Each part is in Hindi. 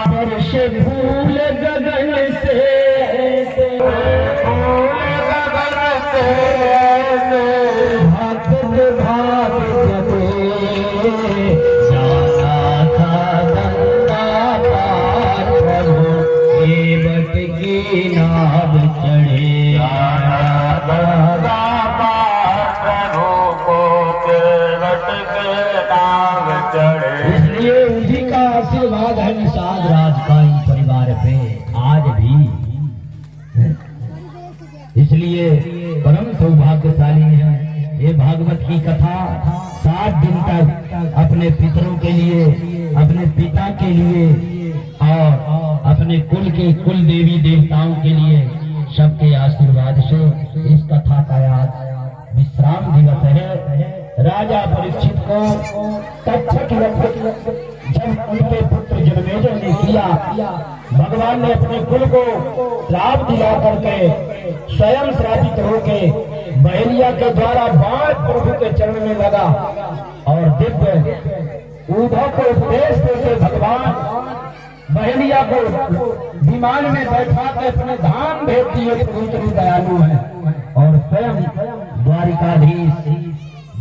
वर्ष भूल गगन से भागत भागत जाना था गंगा पार प्रभु केवट की नाव चढ़े गंगा पार प्रभु को केवट के नाव चढ़े। इसलिए उन्हीं का आशीर्वाद है निषाद राज का इन परिवार पे आज भी। इसलिए परम सौभाग्यशाली है ये भागवत की कथा 7 दिन तक अपने पितरों के लिए, अपने पिता के लिए और अपने कुल के कुल देवी देवताओं के लिए सबके आशीर्वाद से इस कथा का आज विश्राम दिवस है। राजा परीक्षित को तक्षक जब उनके पुत्र जन्मेजय ने किया, भगवान ने अपने कुल को श्राप दिला करके स्वयं श्रापित होके बहेलिया के द्वारा बाण प्रभु के चरण में लगा और दिव्य उद्धव को उपदेश देते भगवान बहेलिया को विमान में बैठा के अपने धाम भेज दिए। प्रभु दयालु है और स्वयं द्वारिकाधीश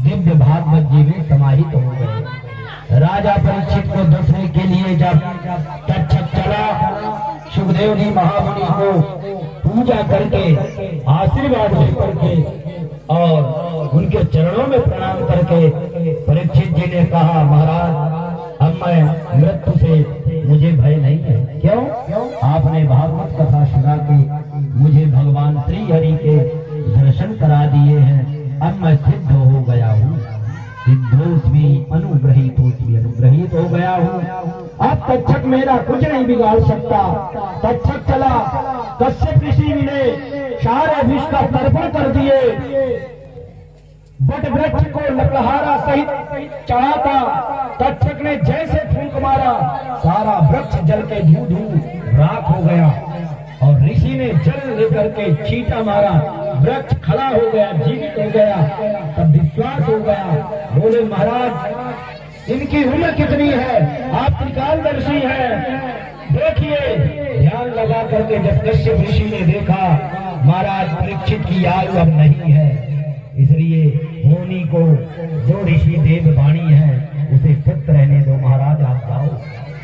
दिव्य भागवत जी में समाहित हो गए। राजा परीक्षित को दसने के लिए जब तक्षक चला, सुखदेव जी महामुनि को पूजा करके आशीर्वाद लेकर के और उनके चरणों में प्रणाम करके परीक्षित जी ने कहा, महाराज अब मैं मृत्यु से मुझे भय नहीं है। क्यों? आपने भागवत कथा सुना के मुझे भगवान श्री हरि के दर्शन करा दिए हैं। अब मैं सिद्ध हो गया हूँ, सिद्धोस्मि अनुग्रहित हो गया हूँ। अब तक्षक मेरा कुछ नहीं बिगाड़ सकता। तक्षक चला, कश्यप ऋषि ने सारे विष का तर्पण कर दिए, बट वृक्ष को लकड़हारा सहित चढ़ा था। तक्षक ने जैसे फूंक मारा, सारा वृक्ष जल के धू राख हो गया और ऋषि ने जल लेकर के छींटा मारा, वृक्ष खड़ा हो गया, जीवित हो गया। तब विश्वास हो गया, बोले महाराज इनकी उम्र कितनी है? आप त्रिकालदर्शी हैं, देखिए। ध्यान लगा करके जब कश्यप ऋषि ने देखा महाराज परीक्षित की आयु अब नहीं है, इसलिए होनी को जो ऋषि देव वाणी है उसे सत्य रहने दो, महाराज आप जाओ।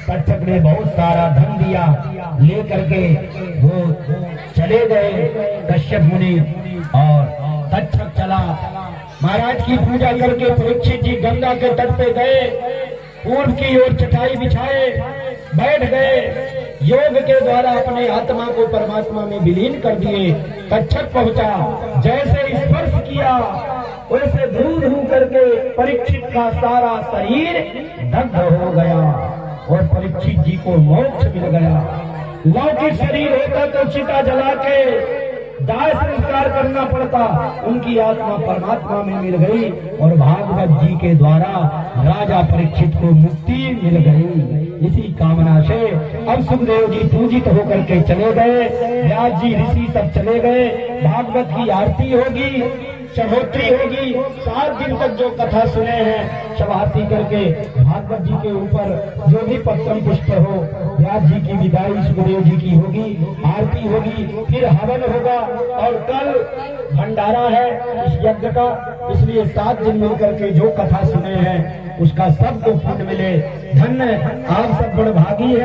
तक्षक ने बहुत सारा धन दिया, लेकर के वो चले गए कश्यप मुनि और तक्षक चला। महाराज की पूजा करके परीक्षित जी गंगा के तट पे गए, पूर्व की ओर चटाई बिछाए बैठ गए, योग के द्वारा अपने आत्मा को परमात्मा में विलीन कर दिए। तक्षक पहुंचा, जैसे स्पर्श किया वैसे धू करके परीक्षित का सारा शरीर दग्ध हो गया और परीक्षित जी को मोक्ष मिल गया। लौकिक शरीर होता तो चिता जला के दाह संस्कार करना पड़ता, उनकी आत्मा परमात्मा में मिल गई और भागवत जी के द्वारा राजा परीक्षित को मुक्ति मिल गई। इसी कामना से अब सुखदेव जी पूजित होकर के चले गए, व्यास जी ऋषि सब चले गए। भागवत की आरती होगी, चढ़ोतरी होगी। 7 दिन तक जो कथा सुने हैं सब आरती करके भागवत जी के ऊपर जो भी पत्रम पुष्प हो, व्यास जी की विदाई सुखदेव जी की होगी, आरती होगी, फिर हवन होगा और कल भंडारा है इस यज्ञ का। इसलिए 7 दिन मिलकर के जो कथा सुने हैं उसका सबको पुण्य मिले। धन्य आप सब बड़भागी है।